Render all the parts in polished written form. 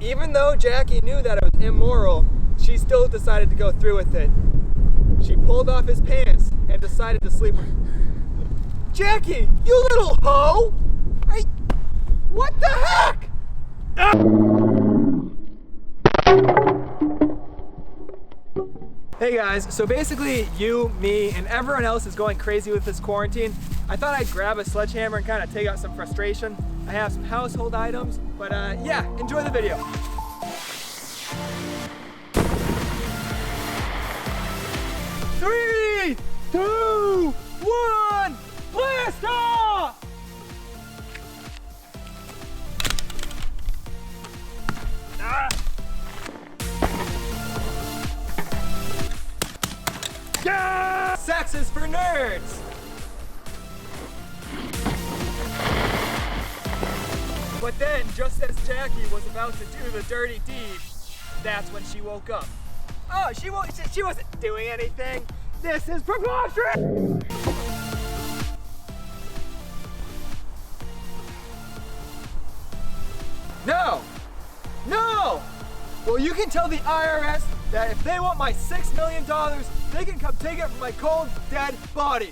Even though Jackie knew that it was immoral, she still decided to go through with it. She pulled off his pants and decided to sleep with him. Jackie, you little hoe! What the heck? Hey guys, so basically you, me, and everyone else is going crazy with this quarantine. I thought I'd grab a sledgehammer and kind of take out some frustration. I have some household items, but yeah, enjoy the video. Three, two, one, blast off! Ah. Yeah! Sex is for nerds! But then, just as Jackie was about to do the dirty deed, that's when she woke up. Oh, she wasn't doing anything. This is preposterous! No! No! Well, you can tell the IRS that if they want my $6 million, they can come take it from my cold, dead body.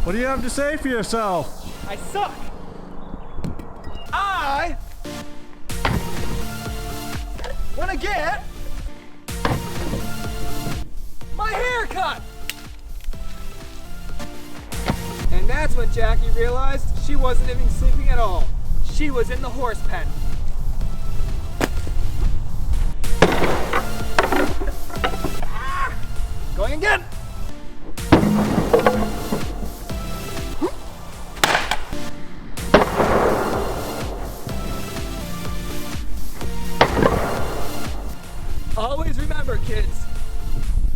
What do you have to say for yourself? I suck. I want to get my hair cut. And that's when Jackie realized she wasn't even sleeping at all. She was in the horse pen. Going again. Always remember, kids,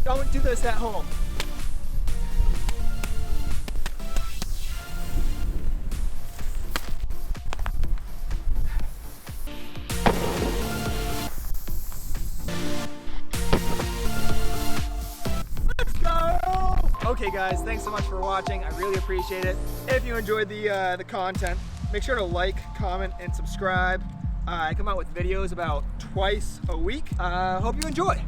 don't do this at home. Let's go! Okay guys, thanks so much for watching. I really appreciate it. If you enjoyed the content, make sure to like, comment, and subscribe. I come out with videos about twice a week. Hope you enjoy.